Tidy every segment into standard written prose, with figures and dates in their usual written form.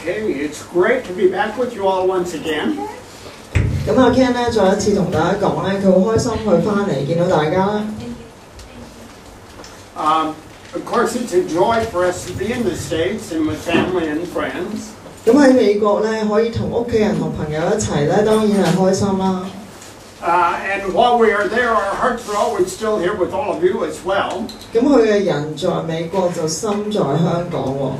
Okay, it's great to be back with you all once again. 咁阿 Ken 咧，再一次同大家講咧，佢好開心佢翻嚟見到大家啦。Of course, it's a joy for us to be in the States and with family and friends. 咁喺美國咧，可以同屋企人同朋友一齊咧，當然係開心啦。And while we are there, our hearts are always still here with all of you as well. 咁佢嘅人在美國就心在香港喎。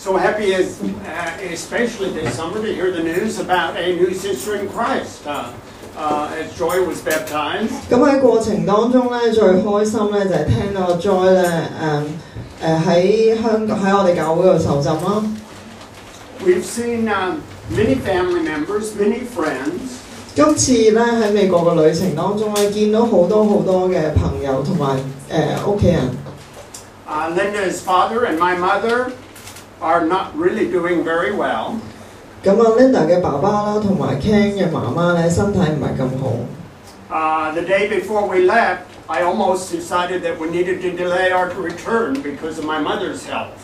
So happy, especially this summer, to hear the news about a new sister in Christ as Joy was baptized. 咁喺過程當中咧，最開心咧就係聽到 Joy 咧喺香港喺我哋教會度受浸啦。We've seen many family members, many friends. 今次咧喺美國嘅旅程當中咧，見到好多嘅朋友同埋屋企人。Linda's father and my mother are not really doing very well. 咁Linda 嘅爸爸啦，同埋 Ken 嘅媽媽咧，身體唔係咁好。The day before we left, I almost decided that we needed to delay our return because of my mother's health.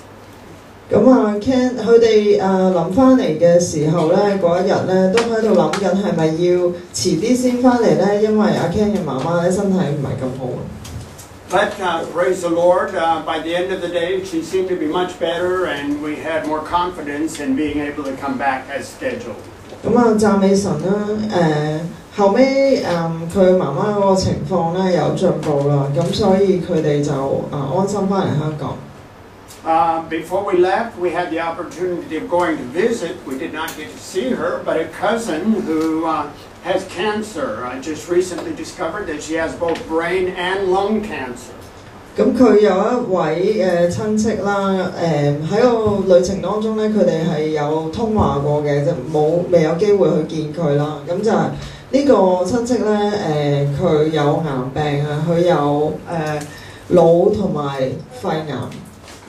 咁Ken 佢哋臨翻嚟嘅時候咧，嗰一日咧都喺度諗緊係咪要遲啲先翻嚟咧，因為阿 Ken 嘅媽媽咧身體唔係咁好。But praise the Lord, by the end of the day, she seemed to be much better, and we had more confidence in being able to come back as scheduled. 咁讚美神啦！後尾佢媽媽嗰個情況咧有進步啦，咁所以佢哋就安心翻嚟香港。Before we left, we had the opportunity of going to visit. We did not get to see her, but a cousin who has cancer. I just recently discovered that she has both brain and lung cancer. 咁佢有一位親戚啦，喺個旅程當中咧，佢哋係有通話過嘅，就未有機會去見佢啦。咁就係呢個親戚咧，佢有癌病啊，佢有腦同埋肺癌。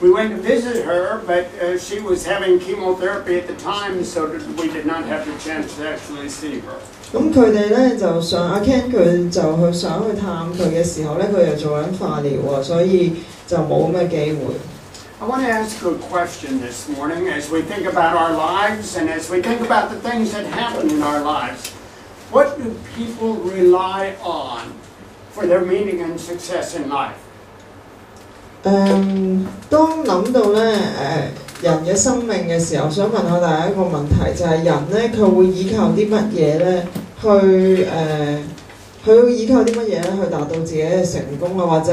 We went to visit her, but she was having chemotherapy at the time, so we did not have the chance to actually see her. 咁佢哋咧就想阿 Ken 佢就去想去探佢嘅時候咧，佢又做緊化療喎，所以就冇咩機會。I want to ask you a question this morning as we think about our lives and as we think about the things that happen in our lives. What do people rely on for their meaning and success in life? 當諗到咧人嘅生命嘅時候，想問下大家一個問題，就係人咧佢會依靠啲乜嘢咧佢會依靠啲乜嘢咧去達到自己嘅成功啊？或者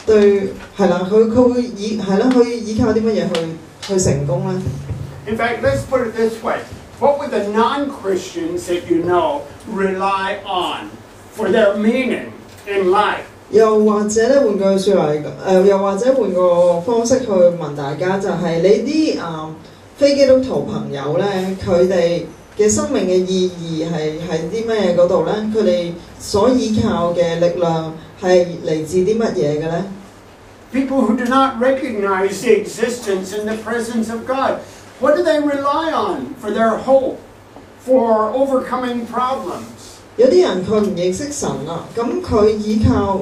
對係啦，佢會依靠啲乜嘢去成功咧 ？In fact, let's put it this way: What would the non-Christians that you know rely on for their meaning in life? 又或者咧換句説話嚟講，又或者換個方式去問大家，就係你啲非基督徒朋友咧，佢哋嘅生命嘅意義係啲咩嗰度咧？佢哋所依靠嘅力量係嚟自啲乜嘢嘅咧 ？People who do not recognize the existence and the presence of God, what do they rely on for their hope, for overcoming problems? 有啲人佢唔認識神啦，咁佢依靠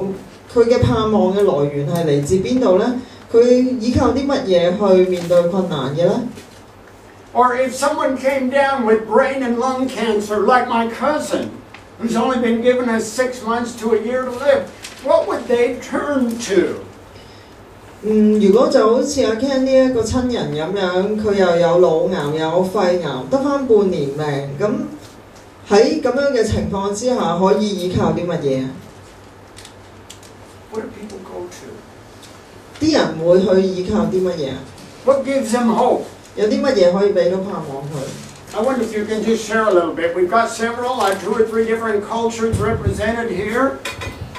佢嘅盼望嘅來源係嚟自邊度咧？佢依靠啲乜嘢去面對困難嘅咧 ？Or if someone came down with brain and lung cancer, like my cousin, who's only been given us 6 months to a year to live, what would they turn to? 如果就好似阿 Ken 呢一個親人咁樣，佢又有腦癌又有肺癌，得返半年命咁。喺咁樣嘅情況之下，可以依靠啲乜嘢啊？ What do people go to? 啲人會去依靠啲乜嘢啊 ？What gives them hope? 有啲乜嘢可以俾到盼望佢 I wonder if you can just share a little bit. We've got several, 2 or 3 different cultures represented here.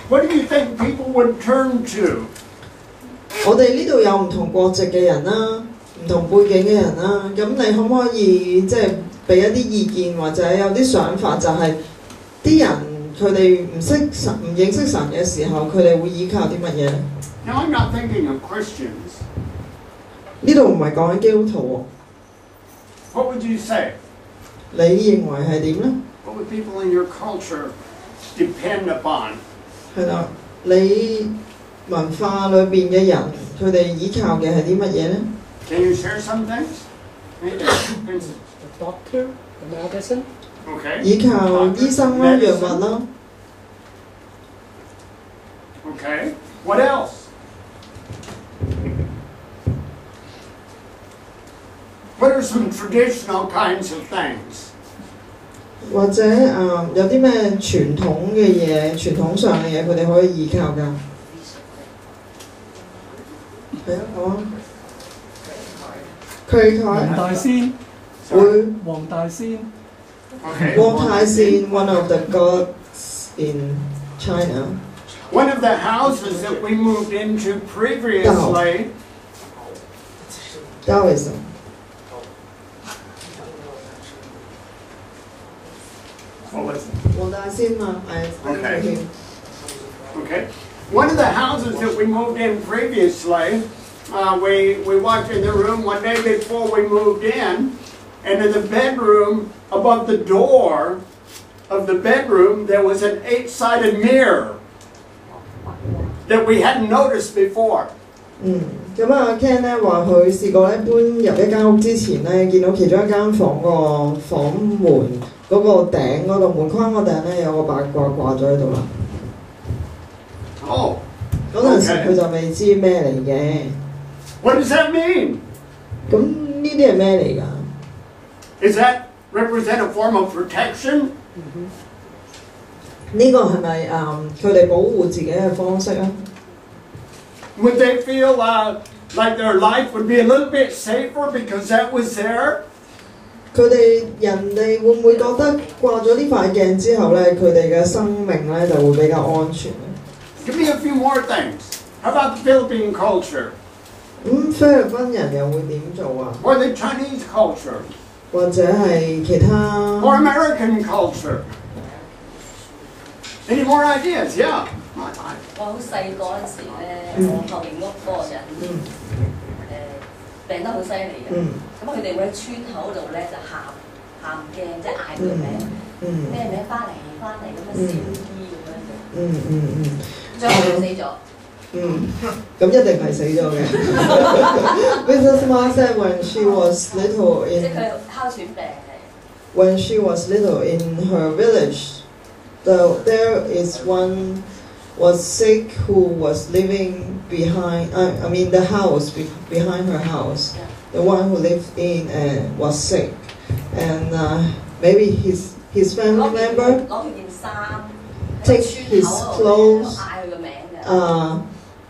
What do you think people would turn to? 我哋呢度有唔同國籍嘅人啦，唔同背景嘅人啦，咁你可唔可以即係？俾一啲意見或者有啲想法，就係啲人佢哋唔認識神嘅時候，佢哋會依靠啲乜嘢咧 ？Now I'm not thinking of Christians. 呢度唔係講緊基督徒喎。What would you say? 你認為係點咧 ？What would people in your culture depend upon? 係啦，你文化裏邊嘅人，佢哋依靠嘅係啲乜嘢咧 ？Can you share some things? The doctor, the medicine. Okay. 依靠醫生啦、藥物啦。Okay. What else? What are some traditional kinds of things? 或者有啲咩傳統嘅嘢、傳統上嘅嘢，佢哋可以依靠㗎。係啊，好啊。佢黃大仙會黃大仙。Okay. 黃大仙 one of the gods in China. One of the houses that we moved into previously. Taoism. What was it? 黃大仙嘛，Okay. Okay. One of the houses that we moved in previously, we walked in the room one day before we moved in, and in the bedroom, above the door of the bedroom, there was an 8-sided mirror that we hadn't noticed before. 咁啊 Ken 咧話佢試過咧搬入一間屋之前咧，見到其中一間房個房門嗰個頂嗰度門框個頂咧有個八卦掛咗喺度啦。哦，嗰陣時佢就未知咩嚟嘅。What does that mean? 咁呢啲係咩嚟㗎 ？Is that represent a form of protection? 呢個係咪佢哋保護自己嘅方式啊？ Would they feel like their life would be a little bit safer because that was there? 佢哋人哋會唔會覺得掛咗呢塊鏡之後咧，佢哋嘅生命咧就會比較安全咧 Give me a few more things. How about the Philippine culture? 菲律賓人又會點做啊？ Or the Chinese culture? 或者係其他 Or American culture? Any more ideas? Yeah. 我好細個嗰陣時咧，我後面屋嗰個人病得好犀利嘅，咁佢哋會喺村口度咧就喊驚，即係嗌佢名，咩名翻嚟咁樣小醫咁樣嘅，最後佢死咗。咁一定係死咗嘅。Mrs. Ma said when she was little in 即係佢哮喘病係。When she was little in her village, there is one was sick who was living behind. I mean the house behind her house. Yeah. The one who lived in was sick, and maybe his family member take his clothes.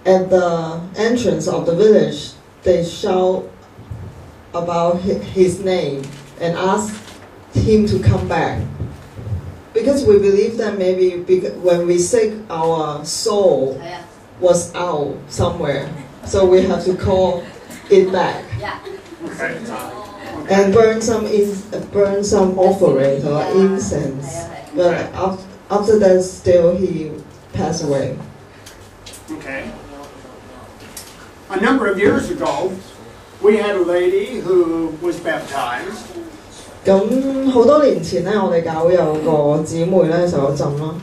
At the entrance of the village, they shout about his name and ask him to come back. Because we believe that maybe when we sick, our soul was out somewhere. So we have to call it back. Okay. And burn some offerings or incense. But after that, still he passed away. Okay. A number of years ago, we had a lady who was baptized. 咁好多年前咧，我哋教會有個姊妹咧受咗浸啦。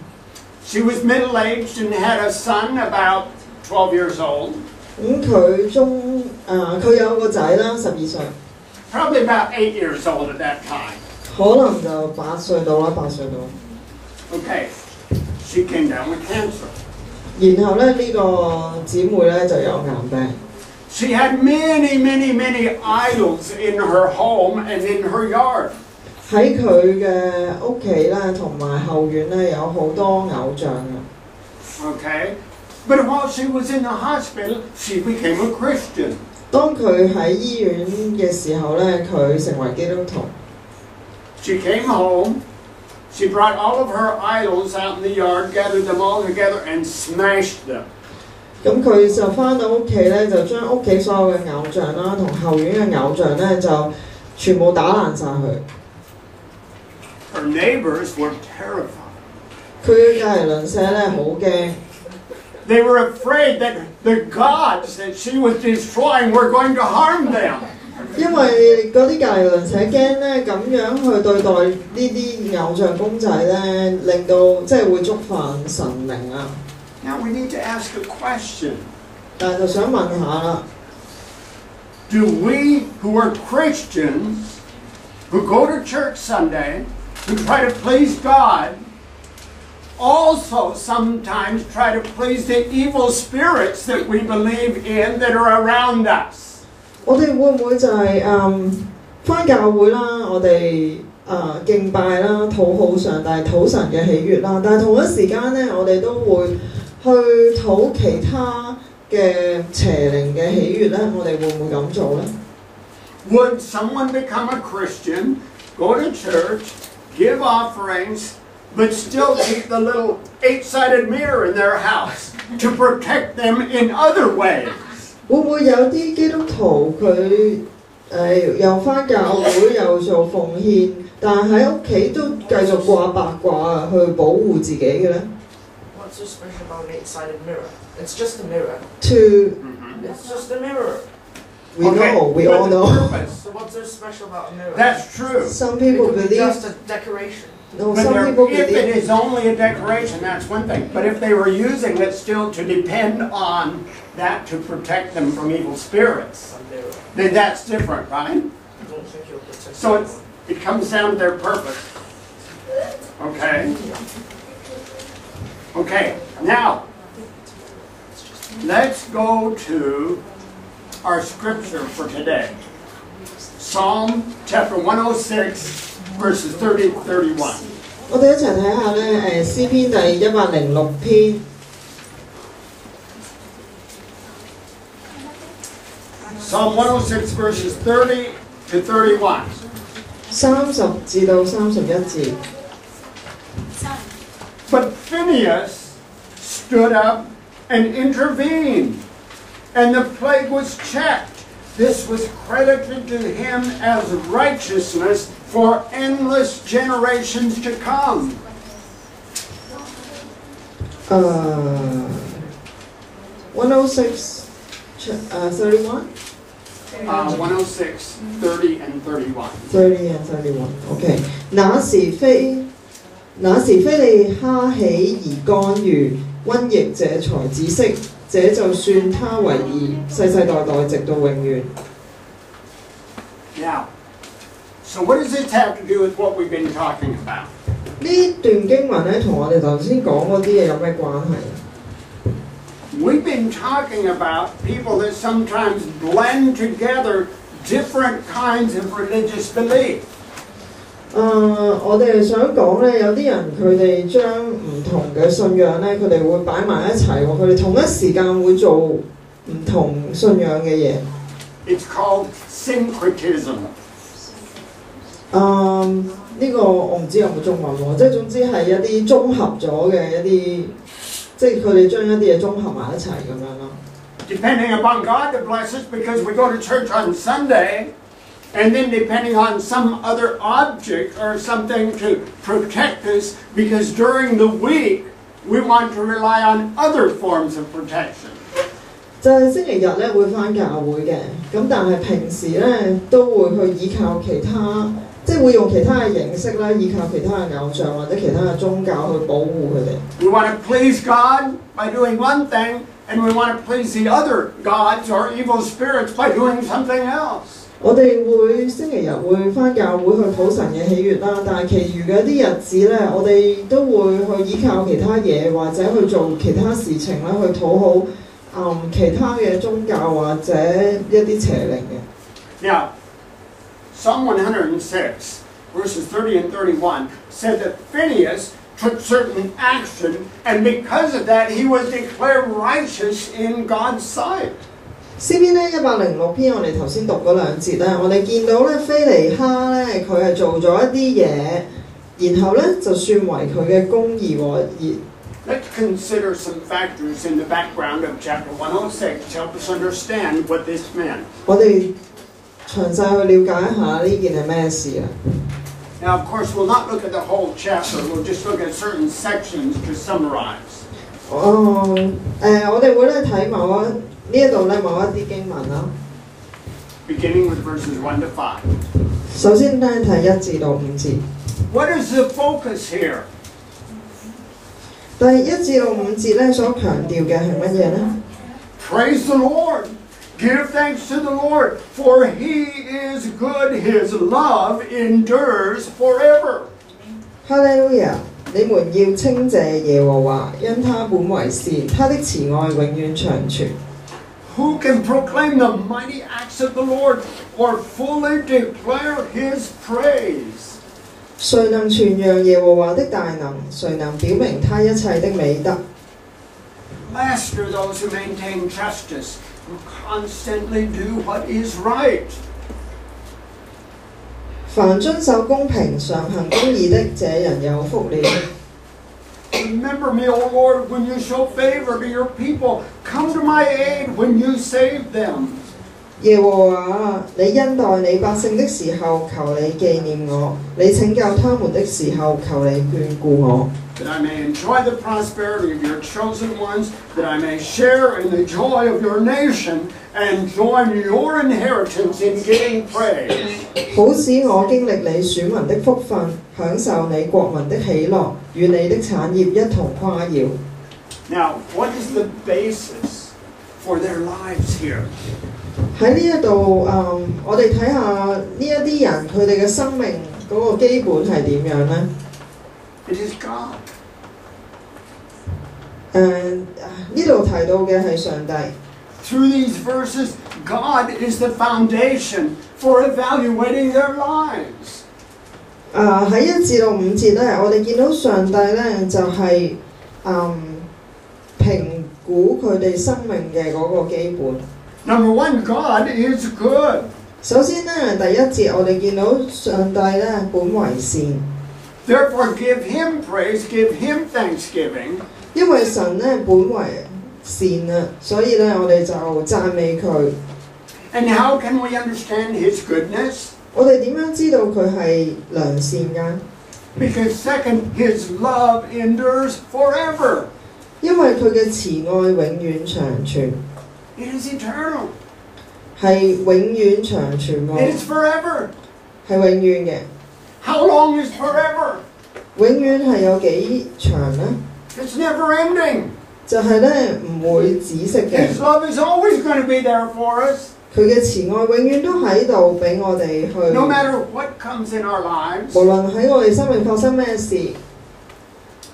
She was middle-aged and had a son about 12 years old. 佢有個仔啦，12歲。Probably about 8 years old at that time. 可能就8歲到啦，8歲到。Okay. She came down with cancer. 然後咧呢個姊妹咧就有癌病。She had many idols in her home and in her yard. 喺佢嘅屋企咧同埋後院咧有好多偶像嘅。Okay, but while she was in the hospital, she became a Christian. 當佢喺醫院嘅時候咧，佢成為基督徒。She came home. She brought all of her idols out in the yard, gathered them all together, and smashed them. 咁佢就翻到屋企咧，就將屋企所有嘅偶像啦，同後院嘅偶像咧，就全部打爛晒佢。Her neighbors were terrified. 佢嘅隔離鄰舍咧好驚。They were afraid that the gods that she was destroying were going to harm them. 因為嗰啲隔離鄰舍驚咧，咁樣去對待呢啲偶像公仔咧，令到即係會觸犯神明啊。Now we need to ask a question. 但係就想問下啦 do we who are Christians, who go to church Sunday, who try to please God, also sometimes try to please the evil spirits that we believe in that are around us? 我哋會唔會就係返教會啦，我哋敬拜啦，討好上帝、討神嘅喜悅啦，但係同一時間咧，我哋都會去討其他嘅邪靈嘅喜悅咧，我哋會唔會咁做咧 Would someone become a Christian, go to church, give offerings, but still keep the little 8-sided mirror in their house to protect them in other ways? 會唔會有啲基督徒佢又返教會又做奉獻，但係喺屋企都繼續掛八卦去保護自己嘅咧 What's so special about an 8-sided mirror? It's just a mirror. It's just a mirror. We all know. So what's so special about a mirror? That's true. Some people it could believe. Be just a decoration. No, some people if believe. it is only a decoration, that's one thing. But if they were using it still to depend on that to protect them from evil spirits, then that's different, right? So it comes down to their purpose. Okay? Okay, now, let's go to our scripture for today. Psalm chapter 106, verses 30 to 31. 我哋一齊睇下咧，詩篇第106篇。Psalm 106, verses 30 to 31. 30至到31節。But Phinehas stood up and intervened, and the plague was checked. This was credited to him as righteousness for endless generations to come. 106, 31? 106, 30 and 31. 30 and 31. Okay. 那時非利哈起而干預，瘟疫這才止息，這就算他為義，世世代代直到永遠。Now, so what does this have to do with what we've been talking about? 呢段經文咧，同我哋頭先講嗰啲嘢有咩關係？We've been talking about people that sometimes blend together different kinds of religious belief. 我哋想講咧，有啲人佢哋將唔同嘅信仰咧，佢哋會擺埋一齊喎，佢哋同一時間會做唔同信仰嘅嘢。It's called syncretism. 呢個我唔知有冇中文喎，即係總之係一啲綜合咗嘅一啲。即係佢哋將一啲嘢綜合埋一齊咁樣咯。Depending upon God to bless us because we go to church on Sunday, and then depending on some other object or something to protect us because during the week we want to rely on other forms of protection. 就係星期日咧會返教會嘅，咁但係平時咧都會去依靠其他。即係會用其他嘅形式啦，依靠其他嘅偶像或者其他嘅宗教去保護佢哋。We want to please God by doing one thing, and we want to please the other gods or evil spirits by doing something else. 我哋會星期日會返教會去討神嘅喜悅啦，但係其餘嘅一啲日子咧，我哋都會去依靠其他嘢或者去做其他事情啦，去討好其他嘅宗教或者一啲邪靈嘅。Now, Psalm 106, verses 30 and 31, said that Phinehas took certain action, and because of that, he was declared righteous in God's sight. 詩篇咧106篇，我哋頭先讀嗰兩節咧，我哋見到咧菲尼哈咧，佢係做咗一啲嘢，然後咧就算為佢嘅公義喎。Let's consider some factors in the background of chapter 106 to help us understand what this meant. 我哋詳細去了解一下呢件係咩事啊 Now, of course, we'll not look at the whole chapter. We'll just look at certain sections to summarize. 我哋會咧睇某一度咧某一啲經文啦。Beginning with verses 1 to 5. 首先咧睇1至到5節。What is the focus here? 第1至到5節咧所強調嘅係乜嘢咧 Praise the Lord. Give thanks to the Lord, for He is good. His love endures forever. 哈利路亞！你們要稱謝耶和華，因他本為善，他的慈愛永遠長存。Who can proclaim the mighty acts of the Lord, or fully declare His praise? 誰能傳揚耶和華的大能？誰能表明他一切的美德？ Blessed are those who maintain justice, who constantly do what is right. 凡遵守公平、常行公義的，這人有福了。Remember me, O Lord, when you show favor to your people. Come to my aid when you save them. 耶和華，你恩待你百姓的時候，求你紀念我；你拯救他們的時候，求你眷顧我。That I may enjoy the prosperity of your chosen ones, that I may share in the joy of your nation, and join your inheritance in giving praise. 好使我經歷你選民的福分，享受你國民的喜樂，與你的產業一同誇耀。Now, what is the basis for their lives here? 喺呢一度，我哋睇下呢一啲人佢哋嘅生命嗰個基本係點樣呢？ It is God. 呢度提到嘅係上帝。Through these verses, God is the foundation for evaluating their lives. 喺1至5節咧，我哋見到上帝咧就係評估佢哋生命嘅嗰個基本。Number one, God is good. 首先咧，第1節我哋見到上帝咧本為善。Therefore, give Him praise, give Him thanksgiving. 因為神咧本為善啊，所以咧我哋就讚美佢。And how can we understand His goodness? 我哋點樣知道佢係良善㗎？ Because second, His love endures forever. 因為佢嘅慈愛永遠長存。It is eternal. 係永遠長存喎。It is forever. 係永遠嘅。How long is forever? 永遠係有幾長呢？ It's never ending. 就係咧唔會止息嘅。His love is always going to be there for us. 佢嘅慈愛永遠都喺度俾我哋去。No matter what comes in our lives. 無論喺我哋生命發生咩事。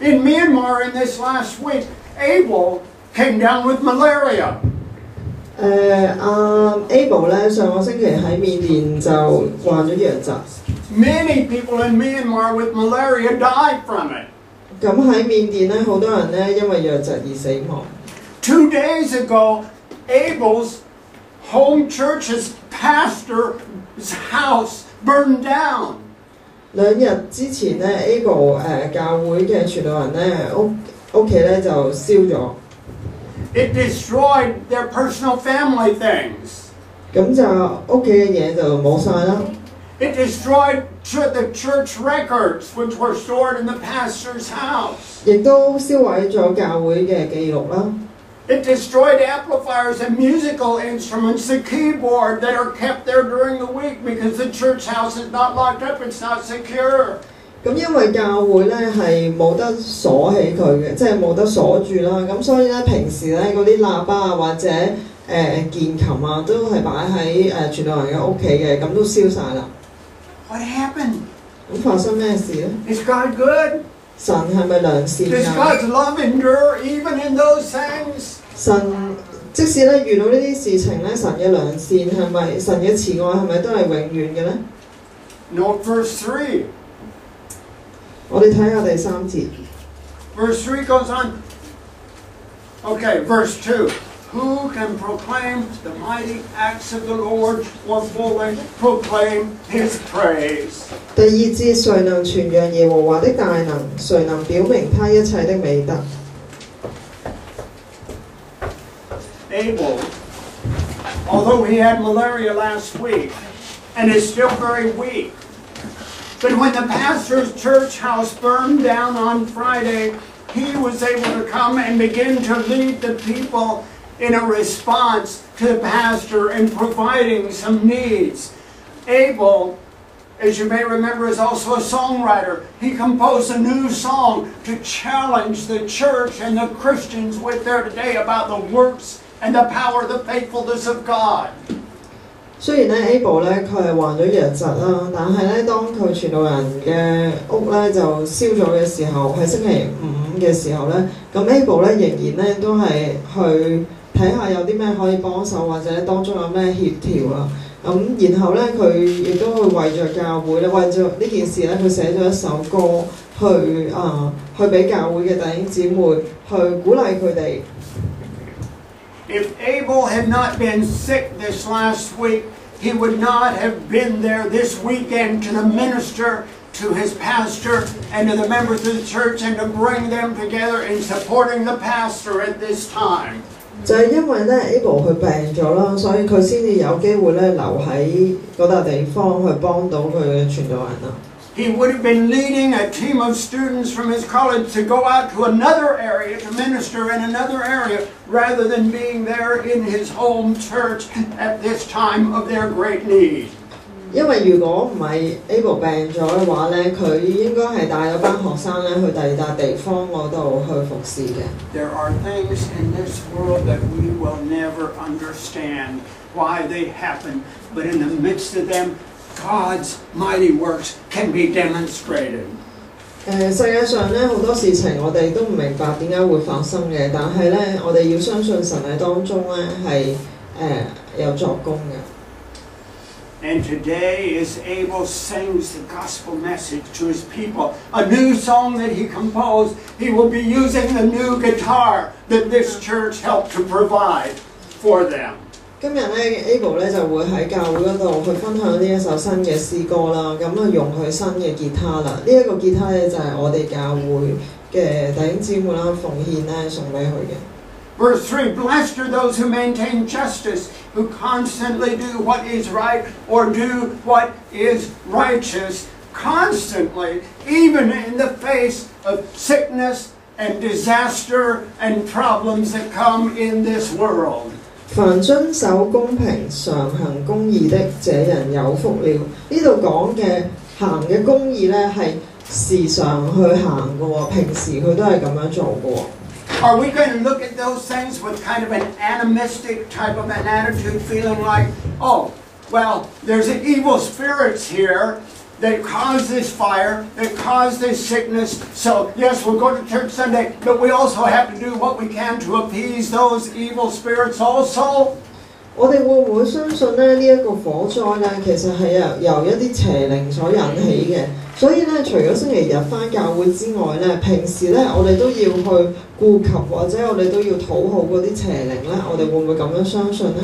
In Myanmar, in this last week, Abel came down with malaria. Abel 咧上個星期喺緬甸就患咗瘧疾。Many people in Myanmar with malaria died from it. 咁喺緬甸咧，好多人咧因為瘧疾而死亡。2 days ago, Abel's home church's pastor's house burned down. 2日之前咧 ，Abel 教會嘅傳道人咧屋企咧就燒咗。It destroyed their personal family things. 咁就屋企嘅嘢就冇晒啦。It destroyed the church records, which were stored in the pastor's house. 亦都燒毀咗教會嘅記錄啦。It destroyed amplifiers and musical instruments, the keyboard that are kept there during the week because the church house is not locked up, it's not secure. 咁因為教會咧係冇得鎖起佢嘅，即係冇得鎖住啦。咁所以咧平時咧嗰啲喇叭啊或者鍵琴啊都係擺喺傳道人嘅屋企嘅，咁都燒晒啦。What happened? 咁發生咩事咧？ Is God good? 神係咪良善 Does 㗎？ God's love endure even in those things? 神即使咧遇到呢啲事情咧，神嘅良善係咪神嘅慈愛係咪都係永遠嘅咧？ Note verse 3. 我哋睇下第3節。Verse 3 goes on. Okay, verse 2. Who can proclaim the mighty acts of the Lord or fully proclaim His praise? 第2節，誰能傳揚耶和華的大能？誰能表明他一切的美德？ Abel, although he had malaria last week and is still very weak, but when the pastor's church house burned down on Friday, he was able to come and begin to lead the people in a response to the pastor in providing some needs. Abel, as you may remember, is also a songwriter. He composed a new song to challenge the church and the Christians with there today about the works and the power, the faithfulness of God. 雖然咧 Abel 咧佢係患咗瘧疾啦，但係咧當佢傳道人嘅屋咧就燒咗嘅時候，喺星期五嘅時候咧，咁 Abel 咧仍然咧都係去睇下有啲咩可以幫手，或者當中有咩協調啊。咁然後咧佢亦都去為著教會咧，為咗呢件事咧，佢寫咗一首歌去俾教會嘅弟兄姊妹去鼓勵佢哋。If Abel had not been sick this last week, he would not have been there this weekend to minister to his pastor and to the members of the church and to bring them together in supporting the pastor at this time. 就係因為咧 Abel 佢病咗啦，所以佢先至有機會咧留喺嗰笪地方去幫到佢嘅傳道人啦。He would have been leading a team of students from his college to go out to another area to minister in another area rather than being there in his home church at this time of their great need. 因為如果唔係 Abel 病咗嘅話咧，佢應該係帶咗班學生咧去第二笪地方嗰度去服侍嘅。There are things in this world that we will never understand why they happen, but in the midst of them, God's mighty works can be demonstrated. 世界上咧好多事情我哋都唔明白點解會發生嘅，但係咧我哋要相信神喺當中咧係有作工嘅。And today, as Abel sings the gospel message to his people, a new song that he composed, he will be using the new guitar that this church helped to provide for them. 今日咧 Abel 咧就會喺教會嗰度去分享呢一首新嘅詩歌啦，咁啊用佢新嘅吉他啦，呢一個吉他咧就係我哋教會嘅弟兄姊妹啦奉獻咧送俾佢嘅。Verse 3, Blessed are those who maintain justice, who constantly do what is right or do what is righteous, constantly, even in the face of sickness and disaster and problems that come in this world. 凡遵守公平、常行公義的，這人有福了。呢度講嘅行嘅公義咧係時常去行嘅喎，平時佢都係咁樣做嘅喎。Are we going to look at those things with kind of an animistic type of an attitude, feeling like, oh, well, there's evil spirits here that cause this fire, that cause this sickness, so yes, we'll go to church Sunday, but we also have to do what we can to appease those evil spirits also? 我哋會唔會相信咧呢一個火災咧，其實係由一啲邪靈所引起嘅？所以咧，除咗星期日返教會之外咧，平時咧我哋都要去顧及，或者我哋都要討好嗰啲邪靈咧，我哋會唔會咁樣相信咧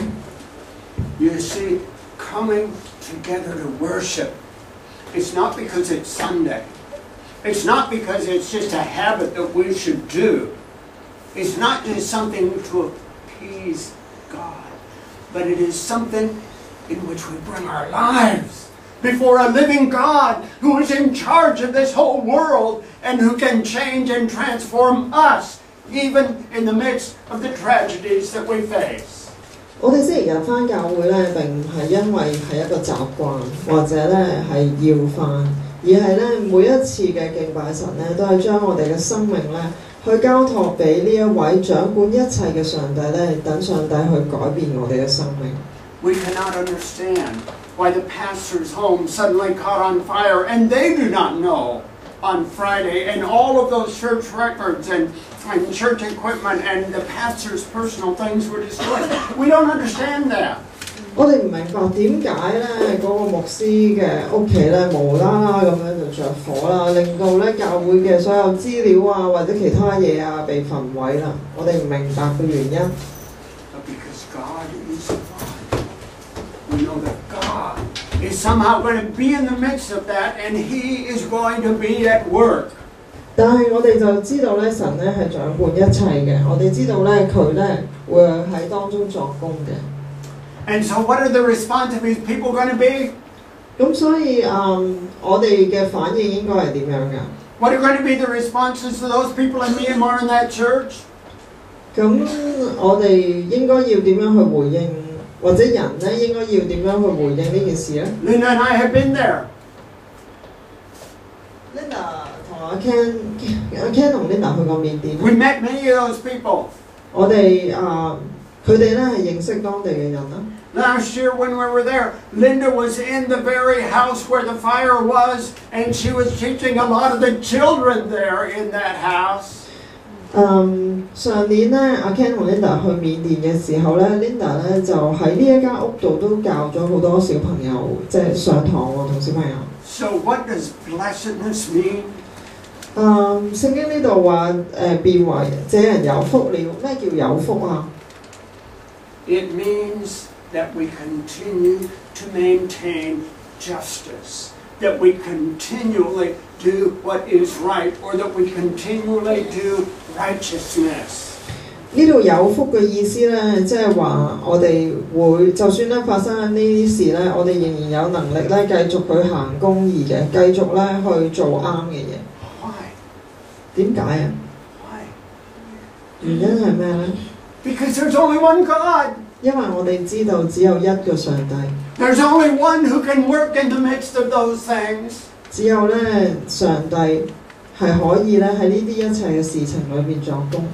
？You see, coming together to worship, it's not because it's Sunday. It's not because it's just a habit that we should do. It's not just something to appease God.But it is something in which we bring our lives before a living God who is in charge of this whole world and who can change and transform us even in the midst of the tragedies that we face. 我哋星期日返教會咧，並唔係因為係一個習慣或者咧係要返，而係咧每一次嘅敬拜神咧，都係將我哋嘅生命咧。去交託俾呢一位掌管一切嘅上帝咧，等上帝去改變我哋嘅生命。We cannot understand why the pastor's home suddenly caught on fire and they do not know on Friday and all of those church records and church equipment and the pastor's personal things were destroyed. We don't understand that. 我哋唔明白點解咧嗰個牧師嘅屋企咧無啦啦咁樣就着火啦，令到咧教會嘅所有資料啊或者其他嘢啊被焚毀啦。我哋唔明白嘅原因。Because God is God, we know that God is somehow going to be in the midst of that, and He is going to be at work. 但係我哋就知道咧，神咧係掌管一切嘅。我哋知道咧，佢咧會喺當中作工嘅。And so what are the response of these people going to be? 咁所以我哋嘅反應應該係點樣㗎 What are going to be the responses to those people in Myanmar in that church? 咁我哋應該要點樣去回應，或者人咧應該要點樣去回應呢件事咧 Linda and I have been there. Linda 同阿 Ken 同 Linda 去過緬甸。We met many of those people. 我哋佢哋咧係認識當地嘅人啦。Last year when we were there, Linda was in the very house where the fire was, and she was teaching a lot of the children there in that house. 上年咧，阿 Ken 同 Linda 去緬甸嘅時候咧 ，Linda 咧就喺呢一間屋度都教咗好多小朋友，即係上堂喎，同小朋友。So what does blessedness mean? 聖經呢度話變為這人有福了，咩叫有福啊 It means that we continue to maintain justice, that we continually do what is right, or that we continually do righteousness. 呢度有福嘅意思咧，即係話我哋會，就算咧發生緊呢啲事咧，我哋仍然有能力咧繼續去行公義嘅，繼續咧去做啱嘅嘢。Why? 點解啊 Why? 原因係咩咧？ Because there's only one God. 因為我哋知道只有一個上帝。There's only one who can work in the midst of those things. 只有咧上帝係可以咧喺呢啲一切嘅事情裏邊作工。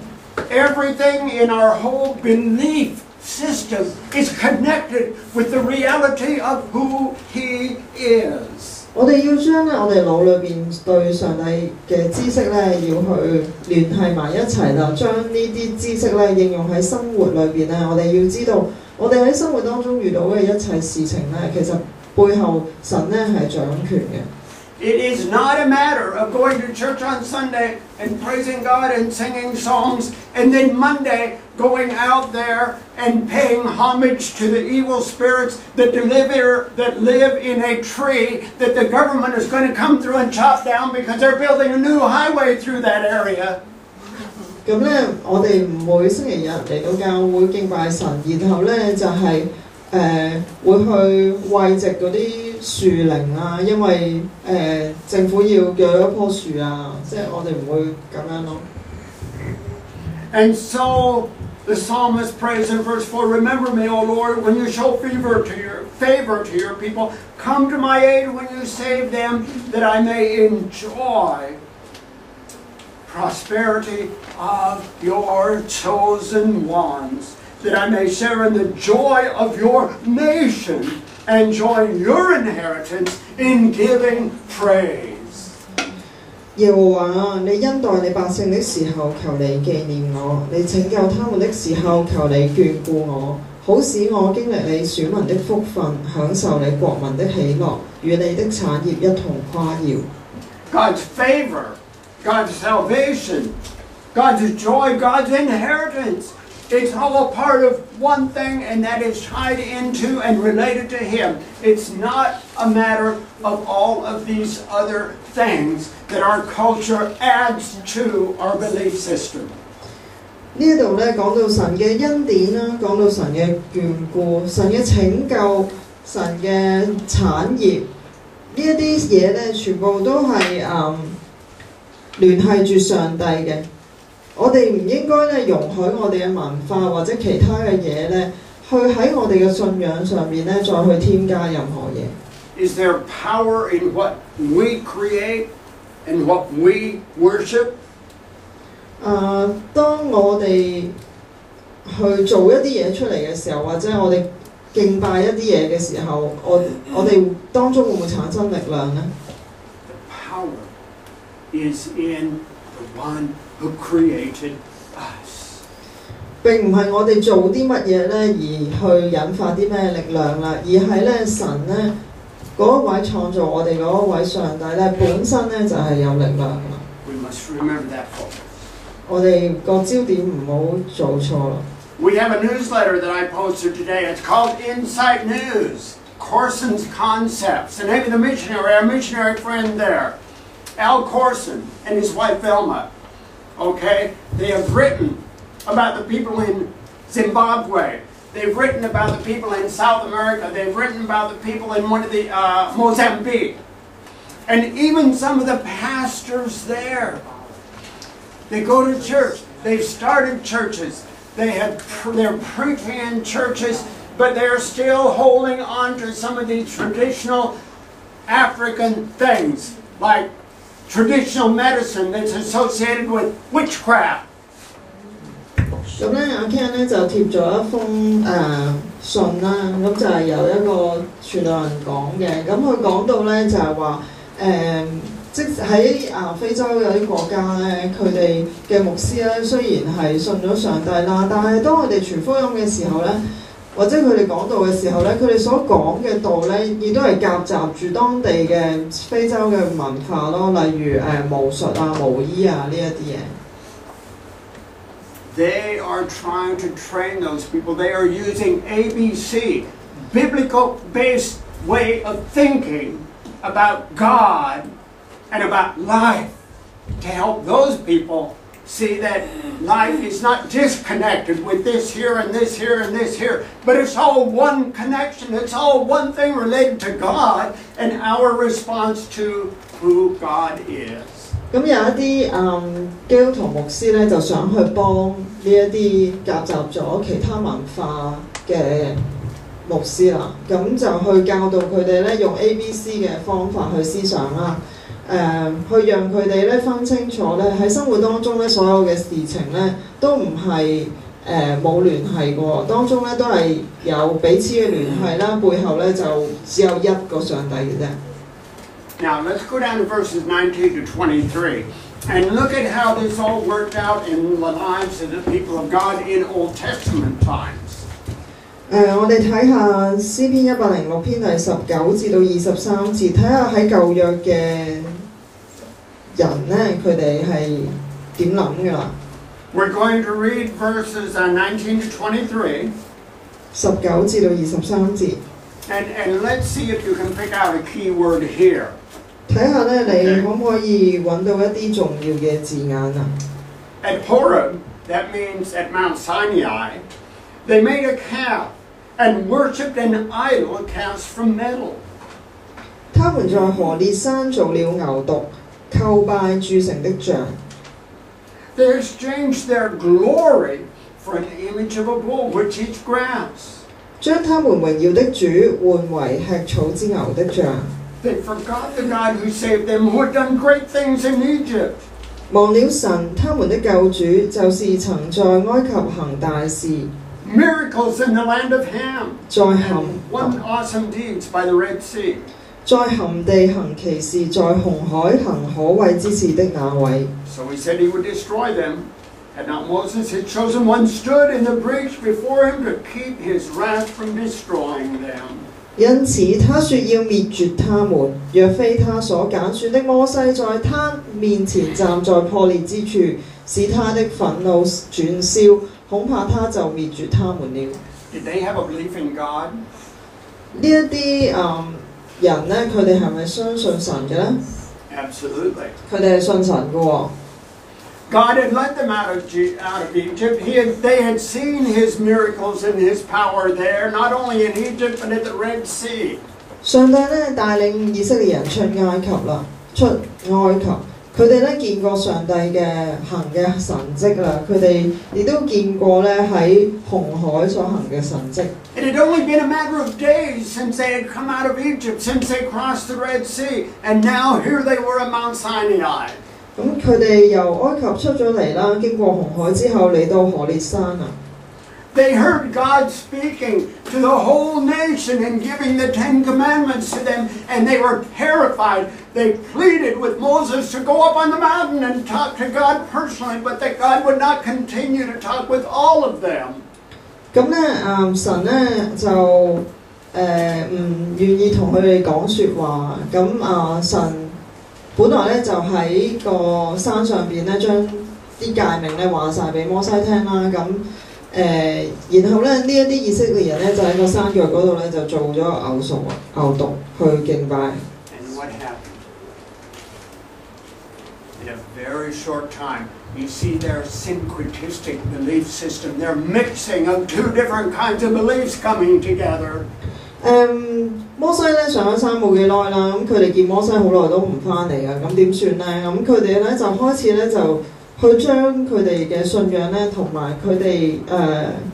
Everything in our whole belief system is connected with the reality of who He is. 我哋要將咧我哋腦裏邊對上帝嘅知識咧，要去聯繫埋一齊啦，將呢啲知識咧應用喺生活裏邊咧，我哋要知道，我哋喺生活當中遇到嘅一切事情咧，其實背後神咧係掌權嘅。It is not a matter of going to church on Sunday and praising God and singing songs, and then Monday going out there and paying homage to the evil spirits that live in a tree that the government is going to come through and chop down because they're building a new highway through that area. 咁咧，我哋唔會星期日嚟到教會敬拜神，然後咧就係、會去慰藉嗰啲樹靈啊，因為政府要鋸一棵樹啊，即係我哋唔會咁樣咯。And so the psalmist prays in verse 4, "Remember me, O Lord, when you show favor to your people. Come to my aid when you save them, that I may enjoy prosperity of your chosen ones, that I may share in the joy of your nation and join your inheritance in giving praise." 耶和華啊，你恩待你百姓的時候，求你紀念我；你拯救他們的時候，求你眷顧我，好使我經歷你選民的福分，享受你國民的喜樂，與你的產業一同誇耀。God's favor, God's salvation, God's joy, God's inheritance. It's all part of one thing, and that is tied into and related to Him. It's not a matter of all of these other things that our culture adds to our belief system. 呢一度咧講到神嘅恩典啦，講到神嘅眷顧、神嘅拯救、神嘅產業，呢一啲嘢咧全部都係聯繫住上帝嘅。我哋唔應該咧容許我哋嘅文化或者其他嘅嘢咧，去喺我哋嘅信仰上面咧再去添加任何嘢。Is there power in what we create and what we worship? 當我哋去做一啲嘢出嚟嘅時候，或者我哋敬拜一啲嘢嘅時候，我哋當中會唔會產生力量呢？ The power is in the one who created us. 並唔係我哋做啲乜嘢咧，而去引發啲咩力量啦，而係咧神咧嗰一位創造我哋嗰一位上帝咧，本身咧就係有力量啦。We must remember that focus. 我哋個焦點唔好做錯啦。We have a newsletter that I posted today. It's called Insight News, Corson's Concepts. The name of the missionary, our missionary friend there, Al Corson and his wife Velma. Okay? They have written about the people in Zimbabwe. They've written about the people in South America. They've written about the people in one of the Mozambique. And even some of the pastors there. They go to church. They've started churches. They're preaching in churches, but they're still holding on to some of these traditional African things, like traditional medicine that's associated with witchcraft. 咁咧，阿 Ken 咧就貼咗一封信啦，咁就係由一個傳道人講嘅。咁佢講到咧就係話即喺非洲有啲國家咧，佢哋嘅牧師咧雖然係信咗上帝啦，但係當佢哋傳福音嘅時候咧，或者佢哋講道嘅時候咧，佢哋所講嘅道咧，亦都係夾雜住當地嘅非洲嘅文化咯，例如巫術啊、巫醫啊呢一啲嘢。They are trying to train those people. They are using ABC, biblical-based way of thinking about God and about life to help those people see that life is not disconnected with this here and this here and this here, but it's all one connection. It's all one thing related to God and our response to who God is. 咁有一啲基督徒牧師咧，就想去幫呢一啲夾雜咗其他文化嘅牧師啦，咁就去教導佢哋咧用 ABC 嘅方法去思想啦，去讓佢哋咧分清楚咧喺生活當中咧所有嘅事情咧都唔係冇聯繫嘅，當中咧都係有彼此嘅聯繫啦，背後咧就只有一個上帝嘅啫。Now let's go down to verses 19 to 23 and look at how this all worked out in the lives of the people of God in Old Testament times. 我哋睇下詩篇106篇第19至到23節，睇下喺舊約嘅人咧，佢哋係點諗㗎啦。We're going to read verses 19 to 23. 19至到23節。And let's see if you can pick out a key word here. 睇下咧，你可唔可以揾到一啲重要嘅字眼啊 ？At Horeb, that means at Mount Sinai, they made a calf and worshipped an idol cast from metal. 他們在何烈山做了牛犢，叩拜鑄成的像。They exchanged their glory for an image of a bull which eats grass. 將他們榮耀的主換為吃草之牛的像。They forgot the God who saved them, who had done great things in Egypt. 忘了神，他們的救主，就是曾在埃及行大事。Miracles in the land of Ham. 在含 One awesome deeds by the Red Sea. 在含地行奇事，在紅海行可畏之事的那位。So he said he would destroy them. Had not Moses, his chosen one, stood in the breach before him to keep his wrath from destroying them. 因此他說要滅絕他們，若非他所揀選的摩西在他面前站在破裂之處，使他的憤怒轉消，恐怕他就滅絕他們了。Did they have a belief in God? 呢一啲人咧，佢哋係咪相信神嘅咧 ？Absolutely. 佢哋係信神嘅喎。God had led them out of Egypt. They had seen his miracles and his power there, not only in Egypt but at the Red Sea. 上帝咧帶領以色列人出埃及啦，出埃及。佢哋咧見過上帝嘅行嘅神蹟啦，佢哋亦都見過咧喺紅海所行嘅神蹟。It had only been a matter of days since they had come out of Egypt, since they crossed the Red Sea, and now here they were at Mount Sinai. 咁佢哋由埃及出咗嚟啦，經過紅海之後嚟到何烈山啊。They heard God speaking to the whole nation and giving the 10 Commandments to them, and they were terrified. They pleaded with Moses to go up on the mountain and talk to God personally, but that God would not continue to talk with all of them. 咁咧，神咧就唔願意同佢哋講説話。咁神本來咧就喺個山上邊咧將啲誡命咧話晒俾摩西聽啦。咁然後咧呢一啲以色列人咧就喺個山腳嗰度咧就做咗牛犢去敬拜。And what happened? In a very short time, you see their syncretistic belief system, their mixing of two different kinds of beliefs coming together. 摩西咧上咗山冇幾耐啦，咁佢哋見摩西好耐都唔翻嚟啊，咁點算咧？咁佢哋咧就開始咧就去將佢哋嘅信仰咧同埋佢哋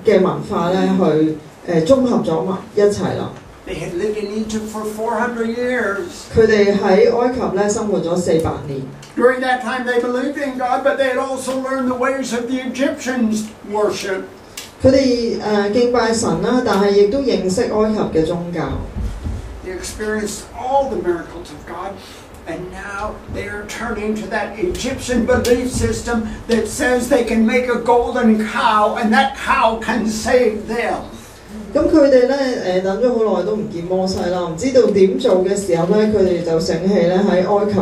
嘅文化咧去綜合咗埋一齊啦。They had lived in Egypt for 400 years. 佢哋喺埃及咧生活咗400年。During that time, they believed in God, but they had also learned the ways of the Egyptians' worship. 佢哋敬拜神啦，但係亦都認識埃及嘅宗教。They experienced all the miracles of God, and now they are turning to that Egyptian belief system that says they can make a golden cow, and that cow can save them. 咁佢哋咧等咗好耐都唔見摩西啦，唔知道點做嘅時候咧，佢哋就醒起咧喺埃及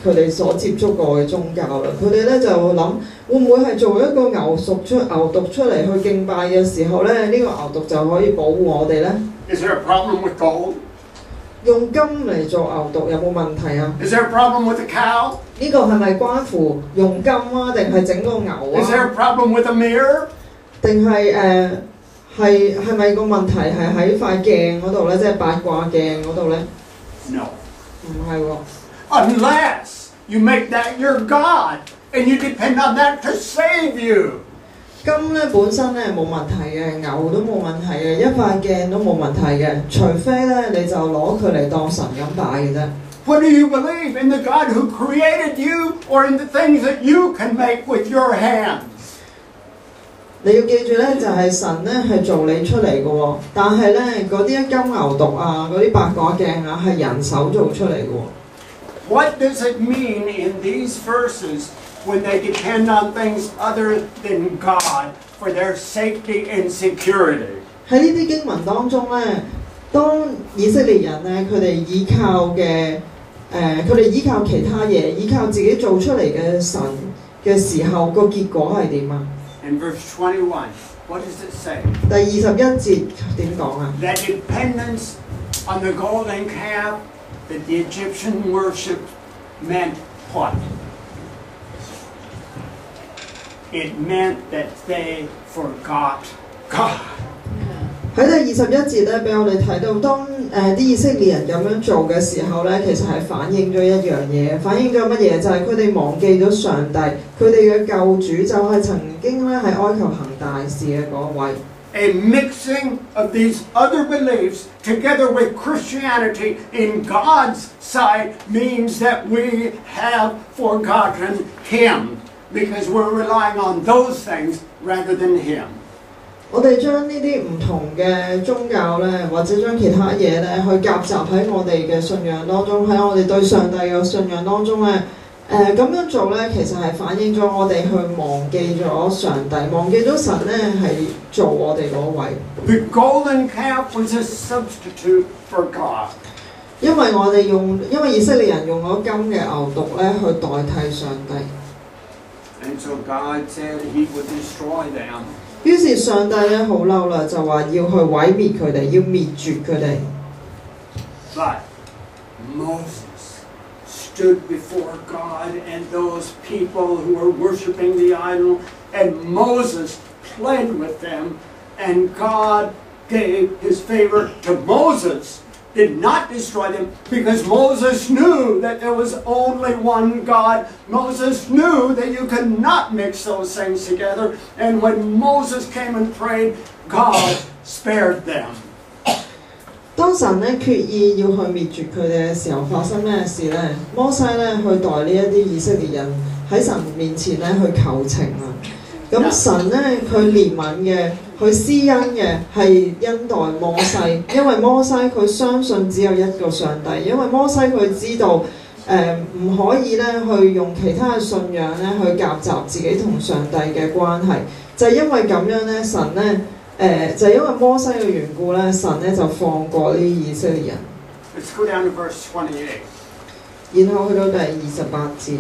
佢哋所接觸過嘅宗教啦。佢哋咧就諗會唔會係做一個牛犢出嚟去敬拜嘅時候咧，呢個牛犢就可以保護我哋咧 Is there a problem with gold? 用金嚟做牛犢有冇問題啊？ Is there a problem with the cow? 呢個係咪關乎用金啊，定係整個牛 Is there 啊？ a problem with a mirror? 定係係咪個問題係喺塊鏡嗰度咧，即係八卦鏡嗰度咧？ No. 唔係喎。Unless you make that your God and you depend on that to save you. 金咧本身咧冇問題嘅，牛都冇問題嘅，一塊鏡都冇問題嘅，除非咧你就攞佢嚟當神咁擺嘅啫。What do you believe? In the God who created you or in the things that you can make with your hands? 你要記住咧，就係神咧係做你出嚟嘅喎，但係咧嗰啲金牛犢啊，嗰啲八卦鏡啊係人手做出嚟嘅喎。What does it mean in these verses when they depend on things other than God for their safety and security? 喺呢啲經文當中咧，當以色列人咧佢哋依靠其他嘢，依靠自己做出嚟嘅神嘅時候，個結果係點啊？ In verse 21, what does it say? 第21節點講啊？ That dependence on the golden calf that the Egyptian worship meant what? It meant that they forgot God. 喺第21節咧，俾我哋睇到，當啲以色列人咁樣做嘅時候咧，其實係反映咗一樣嘢，反映咗乜嘢？就係佢哋忘記咗上帝，佢哋嘅救主就係曾經咧喺埃及行大事嘅嗰位。A mixing of these other beliefs together with Christianity in God's sight means that we have forgotten Him because we're relying on those things rather than Him. 我哋將呢啲唔同嘅宗教咧，或者將其他嘢咧，去夾雜喺我哋嘅信仰當中，喺我哋對上帝嘅信仰當中咧，咁樣做咧，其實係反映咗我哋去忘記咗上帝，忘記咗神咧係做我哋嗰位。The golden calf was a substitute for God. 因為以色列人用咗金嘅牛犢咧去代替上帝。And so God said He would destroy them. 於是上帝咧好嬲啦，就話要去毀滅佢哋，要滅絕佢哋。But Moses stood before God and those people who were worshiping the idol, and Moses pled with them, and God gave His favor to Moses. Did not destroy them because Moses knew that there was only one God. Moses knew that you could not mix those things together. And when Moses came and prayed, God spared them. 當神咧決意要去滅絕佢哋嘅時候，發生咩事咧？摩西咧去代呢一啲以色列人喺神面前咧去求情啊！咁神咧佢憐憫嘅，佢施恩嘅係恩待摩西，因為摩西佢相信只有一個上帝，因為摩西佢知道唔可以咧去用其他嘅信仰咧去夾雜自己同上帝嘅關係，就係因為咁樣咧，神咧就係因為摩西嘅緣故咧，神咧就放過呢啲以色列人。Let's go down to verse 28. 然後去到第28節。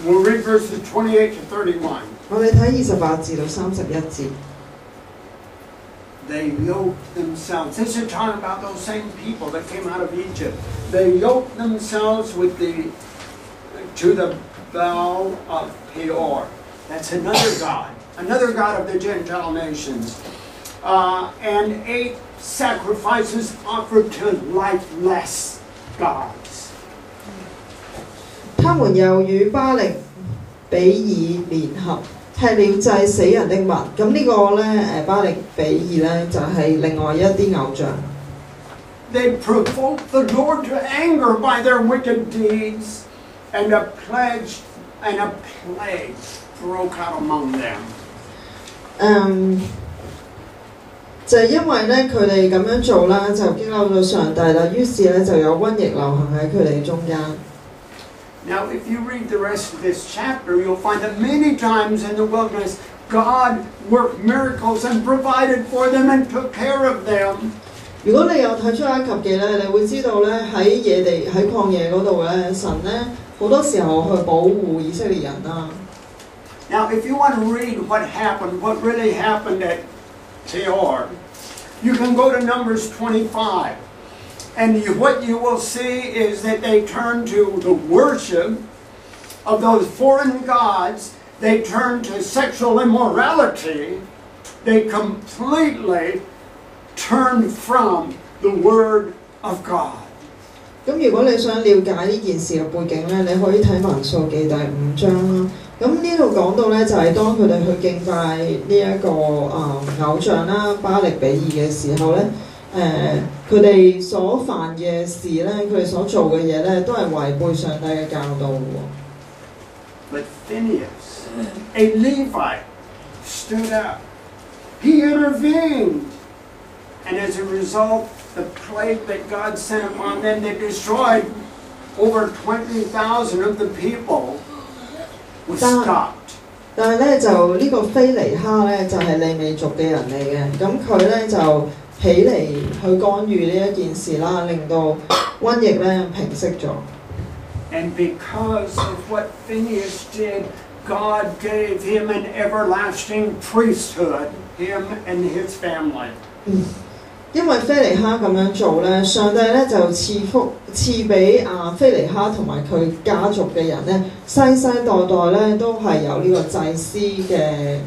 We'll read verses 28 to 31. 我哋睇28至到31節。They yoked themselves. This is talking about those same people that came out of Egypt. They yoked themselves to the Baal of Peor. That's another god of the Gentile nations, and ate sacrifices offered to lifeless gods. 他們又與巴力比爾聯合，吃了祭死人的物。咁呢個咧巴力比爾咧就係另外一啲偶像。they provoked the Lord to anger by their wicked deeds, and a plague broke out among them. 就係因為咧佢哋咁樣做啦，就激嬲到上帝啦，於是咧就有瘟疫流行喺佢哋中間。Now, if you read the rest of this chapter, you'll find that many times in the wilderness, God worked miracles and provided for them and took care of them. 如果你有睇出埃及記咧，你會知道咧喺野地喺曠野嗰度咧，神咧好多時候去保護以色列人啦。Now, if you want to read what happened, what really happened at Peor, you can go to Numbers 25. And what you will see is that they turn to the worship of those foreign gods. They turn to sexual immorality. They completely turn from the Word of God. 咁如果你想了解呢件事嘅背景咧，你可以睇民數記第5章啦。咁呢度講到咧，就係當佢哋去敬拜呢一個偶像啦，巴力比爾嘅時候咧，佢哋所犯嘅事咧，佢哋所做嘅嘢咧，都係違背上帝嘅教導喎。But Phineas, a Levite, stood up. He intervened. And as a result, the plague that God sent upon them, they destroyed over 20,000 of the people, was stopped. 但係咧就呢個菲尼哈咧就係利未族嘅人嚟嘅，咁佢咧就起嚟去干預呢一件事啦，令到瘟疫咧平息咗。And because of what Phineas did, God gave him an everlasting priesthood, him and his family. 因為菲尼哈咁樣做咧，上帝咧就賜俾菲尼哈同埋佢家族嘅人咧，世世代代咧都係有呢個祭司嘅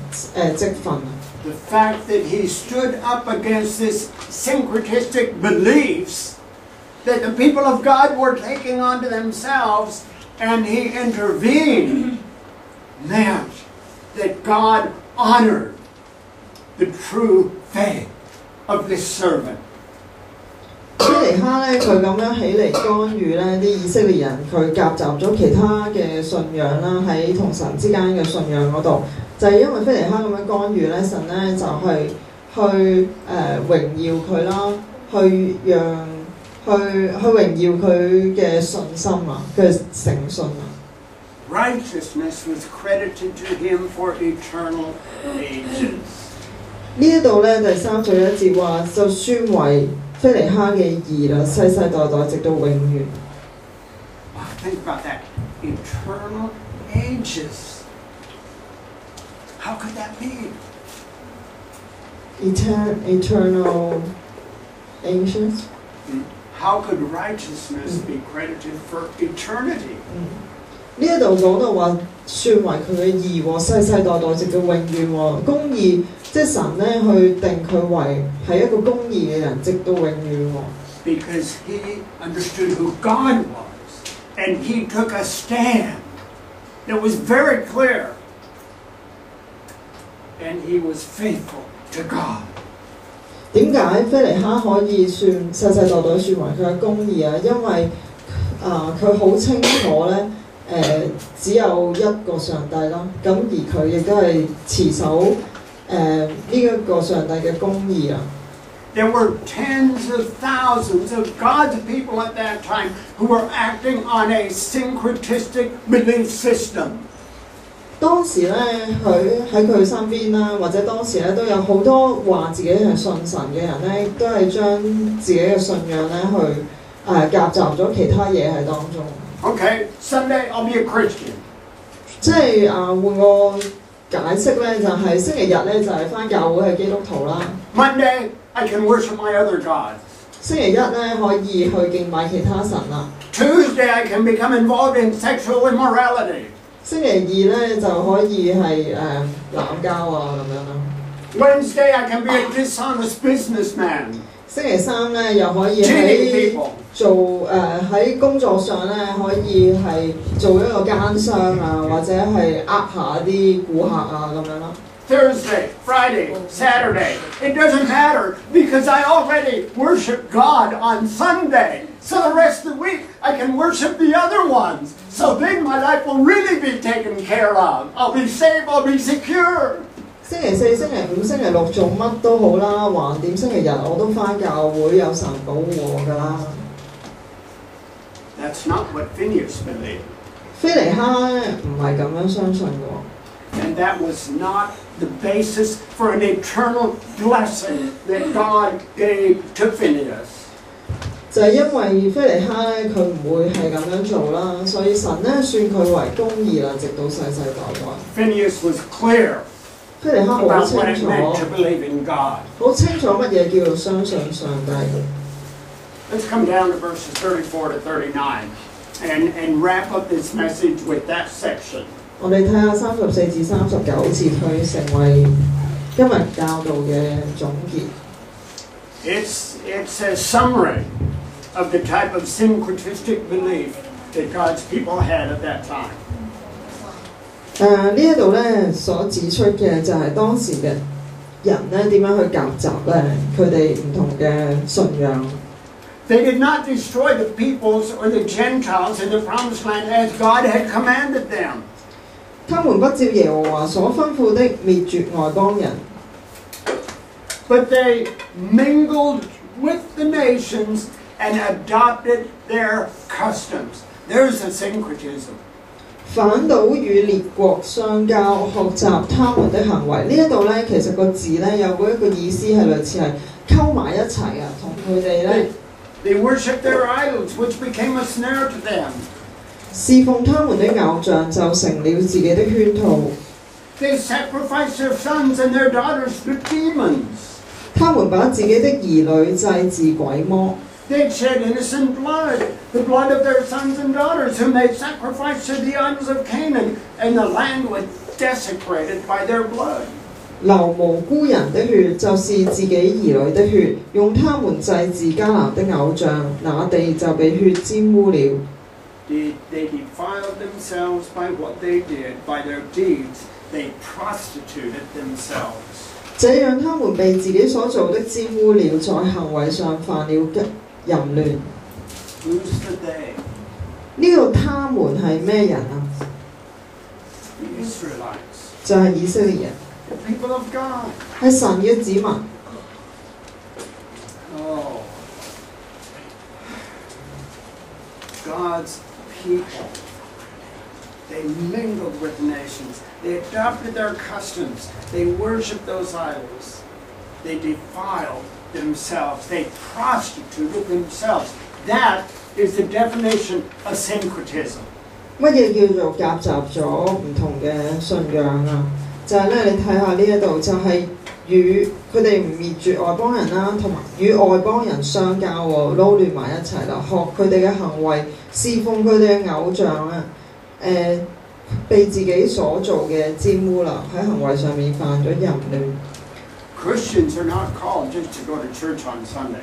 職分。The fact that he stood up against this syncretistic beliefs that the people of God were taking onto themselves, and he intervened, meant that God honored the true faith of this servant. 菲尼哈咧，佢咁樣起嚟干預咧啲以色列人，佢夾雜咗其他嘅信仰啦，喺同神之間嘅信仰嗰度，就係因為菲尼哈咁樣干預咧，神咧就係去榮耀佢啦，去榮耀佢嘅信心啊，佢嘅誠信啊。Righteousness was credited to him for eternal ages. 呢一度咧第31節話就宣為菲尼哈嘅義啦，世世代代直到永遠。Think about that. Eternal ages. How could that be? Eternal ages? How could righteousness be credited for eternity? 呢一度講到話算為佢嘅義喎，世世代代直到永遠喎，公義即係神咧去定佢為係一個公義嘅人，直到永遠喎。Because he understood who God was, and he took a stand that was very clear, and he was faithful to God. 點解菲尼哈可以算世世代代算為佢嘅公義啊？因為佢好清楚咧。只有一個上帝啦，咁而佢亦都係持守呢一個上帝嘅公義啊。There were tens of thousands of God's people at that time who were acting on a syncretistic belief system. 當時咧，佢喺佢身邊啦，或者當時咧都有好多話自己係信神嘅人咧，都係將自己嘅信仰咧去夾雜咗其他嘢喺當中。Okay, Sunday I'll be a Christian. 即係換個解釋咧，就係星期日咧就係返教會係基督徒啦。Monday I can worship my other gods. 星期一咧可以去敬拜其他神啦。Tuesday I can become involved in sexual immorality. 星期二咧就可以係濫交啊咁樣啦。Wednesday I can be a dishonest businessman. 星期三咧又可以喺喺工作上咧可以係做一個奸商啊，或者係下啲顧客啊咁樣啦。Thursday, Friday, Saturday. It doesn't matter because I already worship God on Sunday. So the rest of the week I can worship the other ones. So then my life will really be taken care of. I'll be safe, I'll be secure. 星期四、星期五、星期六做乜都好啦，橫掂星期日我都返教會，有神保護我㗎啦。That's not what Phineas believed. 菲尼哈唔係咁樣相信嘅。And that was not the basis for an eternal blessing that God gave to Phineas. 就係因為菲尼哈咧，佢唔會係咁樣做啦，所以神咧算佢為公義啦，直到世世代代。Phineas was clear 菲尼哈好 about 清 what it 楚， meant to believe in God. 好清楚乜嘢叫做相信上帝。Let's come down to verses 34 to 39 and wrap up this message with that section. 我哋睇下34至39節去成為今日教導嘅總結。It's a summary of the type of syncretistic belief that God's people had at that time. 呢一度咧所指出嘅就係當時嘅人咧點樣去夾雜咧佢哋唔同嘅信仰。They did not destroy the peoples or the Gentiles in the promised land as God had commanded them. 他們不照耶和華所吩咐的滅絕外邦人。But they mingled with the nations and adopted their customs. There's a syncretism. 反倒與列國相交，學習他們的行為。呢一度咧，其實個字咧有嗰一個意思係類似係溝埋一齊啊，同佢哋咧。They worshiped their idols, which became a snare to them. 侍奉他們的偶像就成了自己的圈套。They sacrificed their sons and their daughters to demons. 他們把自己的兒女祭祀鬼魔。They shed innocent blood, the blood of their sons and daughters, whom they sacrificed to the idols of Canaan, and the land was desecrated by their blood. 流無辜人的血，就是自己兒女的血，用他們祭祀迦南的偶像，那地就被血沾污了。They defiled themselves by what they did, by their deeds. They prostituted themselves. 這樣他們被自己所做的沾污了，在行為上犯了淫亂。Who's the they? 呢度他們係咩人啊？ The Israelites. 就係以色列人， The people of God. 係神嘅子民。Oh. God's people. They mingled with nations. They adopted their customs. They worshiped those idols. They defiled themselves. They prostituted themselves. That is the definition of syncretism. 乜嘢叫做夾雜咗唔同嘅信仰啊？就係咧，你睇下呢一度就係與佢哋唔滅絕外邦人啦，同埋與外邦人相交喎，撈亂埋一齊啦，學佢哋嘅行為，侍奉佢哋嘅偶像啊，被自己所做嘅沾污啦，喺行為上面犯咗淫亂。Christians are not called just to go to church on Sunday.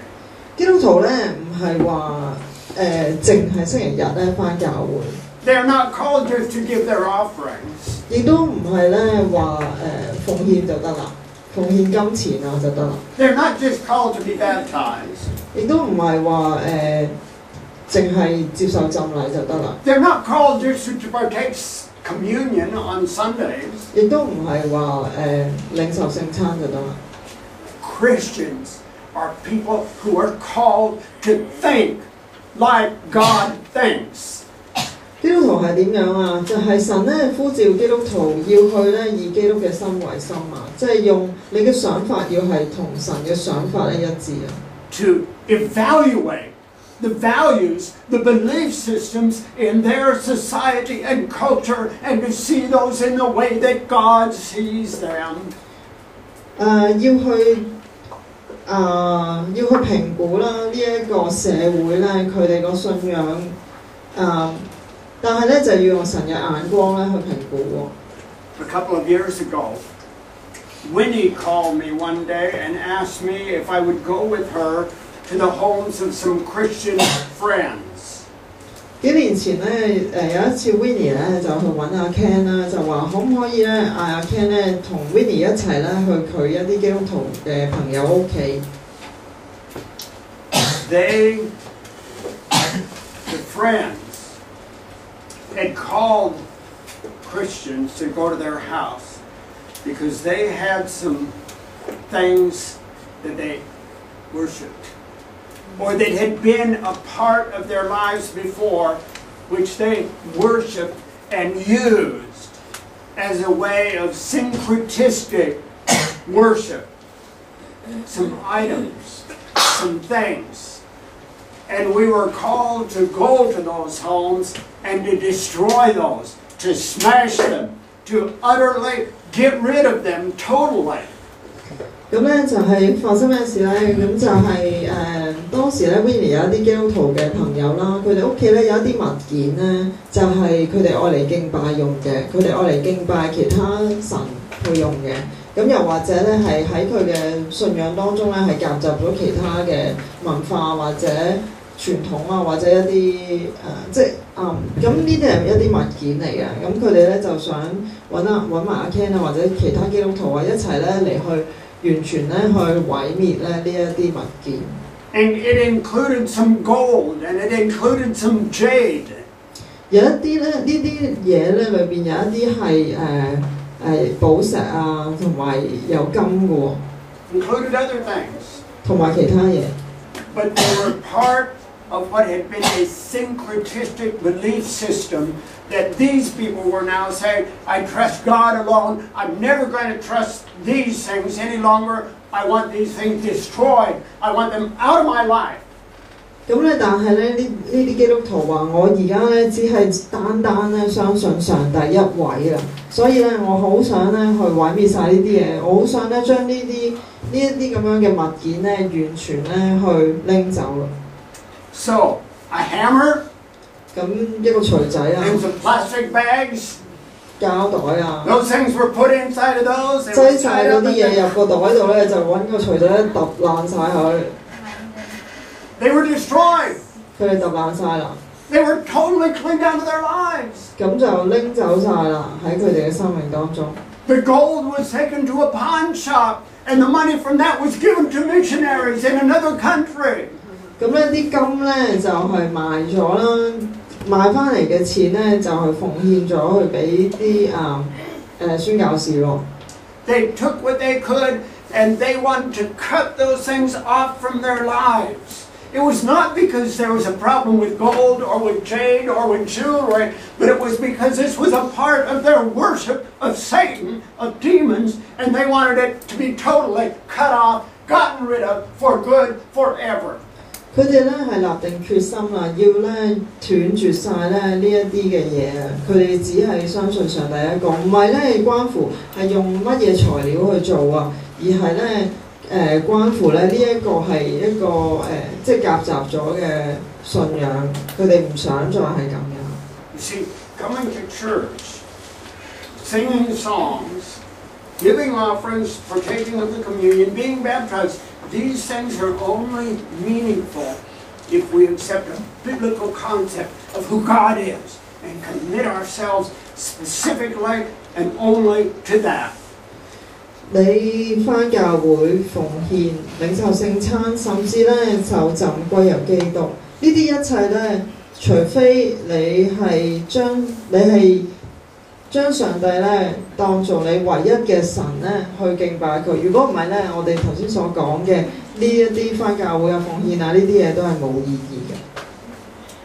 基督徒咧唔係話淨係星期日咧返教會。They are not called just to give their offerings. 亦都唔係咧話奉獻就得啦，奉獻金錢啊就得啦。They're not just called to be baptized. 亦都唔係話淨係接受浸禮就得啦。They're not called just to partake communion on Sundays. 亦都唔係話領受聖餐就得啦。Christians are people who are called to think like God thinks. 基督徒係點樣啊？就係神咧呼召基督徒要去咧以基督嘅心為心啊，即係用你嘅想法要係同神嘅想法咧一致啊。To evaluate the values, the belief systems in their society and culture, and to see those in the way that God sees them. 要去評估啦呢一個社會咧佢哋個信仰但係咧就要用神嘅眼光咧去評估喎。A couple of years ago, Winnie called me one day and asked me if I would go with her to the homes of some Christian friends. 幾年前咧，有一次 Winnie 咧就去揾阿 Ken 啦，就話可唔可以咧嗌阿 Ken 咧同 Winnie 一齊咧去佢一啲基督徒嘅朋友屋企。The friends had called Christians to go to their house because they had some things that they worshipped, or that had been a part of their lives before, which they worshipped and used as a way of syncretistic worship. Some items, some things. And we were called to go to those homes and to destroy those, to smash them, to utterly get rid of them totally. 咁咧就係發生咩事咧？咁就係當時咧 Winnie 有一啲基督徒嘅朋友啦，佢哋屋企咧有一啲物件咧，就係佢哋愛嚟敬拜用嘅，佢哋愛嚟敬拜其他神去用嘅。咁又或者咧係喺佢嘅信仰當中咧係夾雜咗其他嘅文化或者傳統啊，或者一啲即係咁呢啲係一啲物件嚟嘅。咁佢哋咧就想揾埋阿 Ken 啊，或者其他基督徒啊一齊咧嚟去完全咧去毀滅咧呢一啲物件。And it included some gold, and it included some jade. 有一啲咧呢啲嘢咧裏邊有一啲係寶石啊，同埋有金嘅喎。Included other things. 同埋其他嘢。But they were part of what had been a syncretistic belief system that these people were now saying, I trust God alone. I'm never going to trust these things any longer. I want these things destroyed. I want them out of my life. 咁咧，但係咧呢啲基督徒話：我而家咧只係單單咧相信上帝一位啦，所以咧我好想咧去毀滅晒呢啲嘢，我好想咧將呢一啲咁樣嘅物件咧完全咧去拎走啦。So a hammer. 咁一個錘仔啊。And some plastic bags. 膠袋啊。Those things were put inside of those. 擠晒嗰啲嘢入個袋度咧，就揾個錘仔揼爛晒佢。They were destroyed. 佢哋揼爛晒啦。They were totally cleaned out of their lives. 咁就拎走晒啦，喺佢哋嘅生命當中。The gold was taken to a pawn shop, and the money from that was given to missionaries in another country. 咁咧啲金咧就係賣咗啦，賣翻嚟嘅錢咧就係奉獻咗去俾啲宣教士咯。They took what they could, and they wanted to cut those things off from their lives. It was not because there was a problem with gold or with jade or with jewelry, but it was because this was a part of their worship of Satan, of demons, and they wanted it to be totally cut off, gotten rid of, for good, forever. 佢哋咧係立定決心啦，要咧斷絕晒咧呢一啲嘅嘢啊！佢哋只係相信上帝一個，唔係咧關乎係用乜嘢材料去做啊，而係咧關乎咧呢一個係一個即係夾雜咗嘅信仰，佢哋唔想再係咁樣。You see, coming to church, singing songs, giving offerings, partaking of the communion, being baptized, these things are only meaningful if we accept a biblical concept of who God is and commit ourselves specifically and only to that. 你返教會奉獻、領受聖餐，甚至咧就浸歸入基督，呢啲一切咧，除非你係將上帝咧當做你唯一嘅神咧去敬拜佢。如果唔係咧，我哋頭先所講嘅呢一啲返教會啊、奉獻啊呢啲嘢都係冇意義嘅。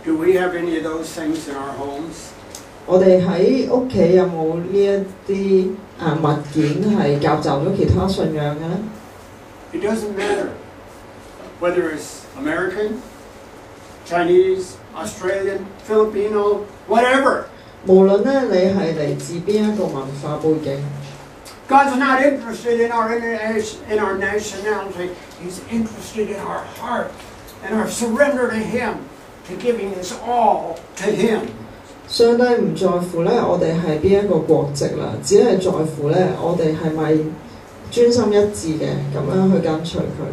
Do we have any of those things in our homes? 我哋喺屋企有冇呢一啲物件係夾雜咗其他信仰嘅咧 It doesn't matter whether it's American, Chinese, Australian, Filipino, whatever. 無論咧你係嚟自邊一個文化背景 God's not interested in our nationality. He's interested in our heart and our surrender to Him, to giving us all to Him. 上帝唔在乎咧我哋係邊一個國籍啦，只係在乎咧我哋係咪專心一致嘅咁樣去跟隨佢。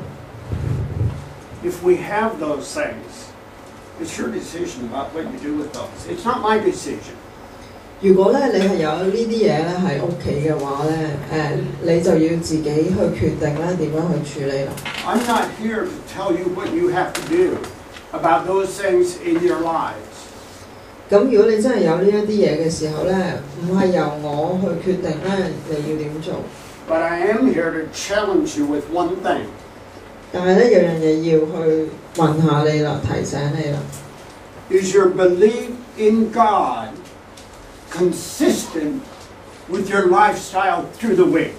If we have those things, It's your decision about what you do with those. It's not my decision. 如果咧你係有呢啲嘢咧喺屋企嘅話咧，你就要自己去決定咧點樣去處理啦。I'm not here to tell you what you have to do about those things in your lives. 咁如果你真係有呢一啲嘢嘅時候咧，唔係由我去決定咧你要點做。But I am here to challenge you with one thing. 但係咧有樣嘢要去問下你啦，提醒你啦。Is your belief in God consistent with your lifestyle through the week?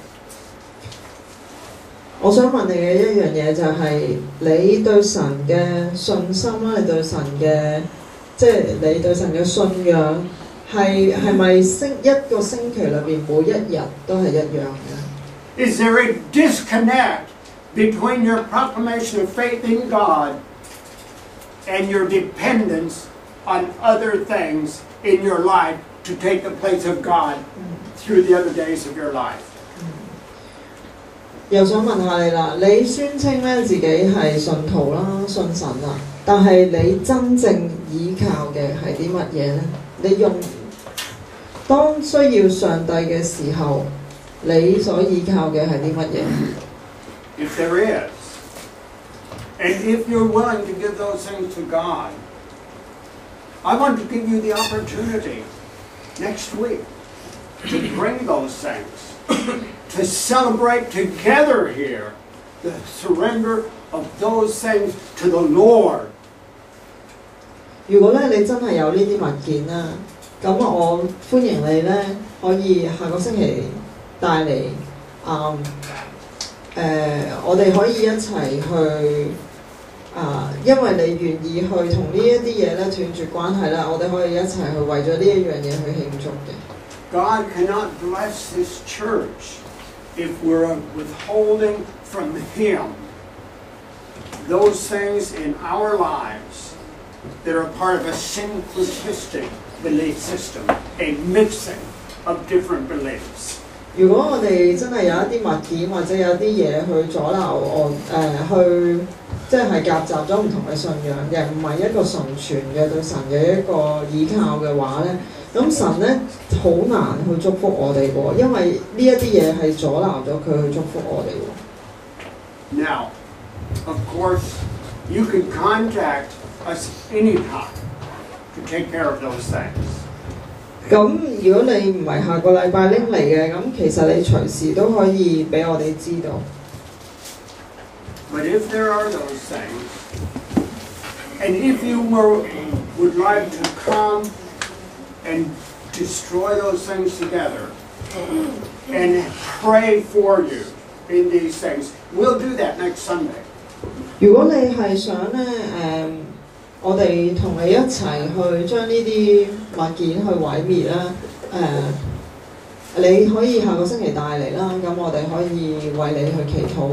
我想問你嘅一樣嘢就係你對神嘅信心啦，你對神嘅即係你對神嘅信仰係咪一個星期裏邊每一日都係一樣嘅 Is there a disconnect between your proclamation of faith in God and your dependence on other things in your life to take the place of God through the other days of your life? 又想問下你啦，你宣稱咧自己係信徒啦、信神啦，但係你真正依靠嘅係啲乜嘢咧？你當需要上帝嘅時候，你所依靠嘅係啲乜嘢 If there is, and if you're willing to give those things to God, I want to give you the opportunity next week to bring those things, to celebrate together here the surrender of those things to the Lord. 如果咧你真係有呢啲物件啦，咁我歡迎你咧可以下個星期帶嚟我哋可以一齊去因為你願意去同呢一啲嘢咧斷絕關係啦，我哋可以一齊去為咗呢一樣嘢去慶祝嘅。God cannot bless this church if we're withholding from Him those things in our lives that are part of a simplistic belief system, a mixing of different beliefs. 如果我哋真係有一啲物件或者有啲嘢去阻撓我去即係夾雜咗唔同嘅信仰，而唔係一個純全嘅對神嘅一個依靠嘅話咧，咁神咧好難去祝福我哋喎，因為呢一啲嘢係阻撓咗佢去祝福我哋喎。Now, of course, you can contact us anytime to take care of those things. 咁如果你唔係下個禮拜拎嚟嘅，咁其實你隨時都可以俾我哋知道。But if there are those things, and if you would like to come and destroy those things together and pray for you in these things, we'll do that next Sunday. 如果你係想咧我哋同你一齊去將呢啲物件去毀滅啦，你可以下個星期帶嚟啦，咁我哋可以為你去祈禱。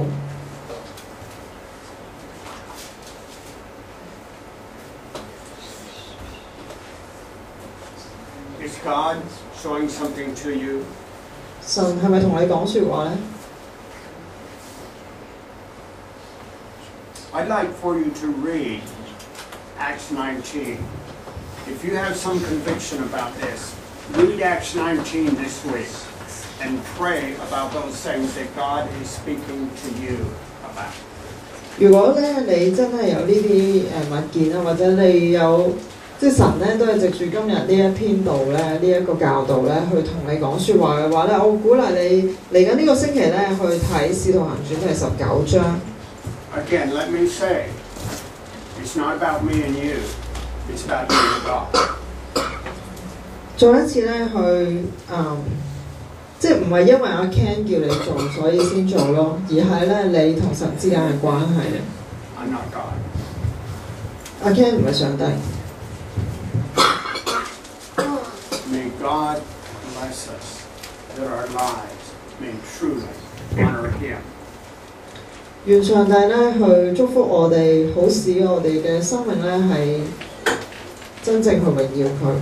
Is God showing something to you? 神係咪同你講説話咧？ I'd like for you to read Acts 19. If you have some conviction about this, read Acts 19 this week and pray about those things that God is speaking to you about. 如果咧你真係有呢啲物件啊，或者你有即係神咧都係藉住今日呢一篇道咧，呢一個教導咧，去同你講説話嘅話咧，我鼓勵你嚟緊呢個星期咧去睇《使徒行傳》第19章。Again, let me say, it's not about me and you. It's about you and God. 再一次咧去即係唔係因為阿 Ken 叫你做，所以先做咯，而係咧你同神之間嘅關係。I'm not God. 阿 Ken 唔係上帝。May God bless us that our lives may truly honor Him. 願上帝咧去祝福我哋，好使我哋嘅生命咧係真正去榮耀佢。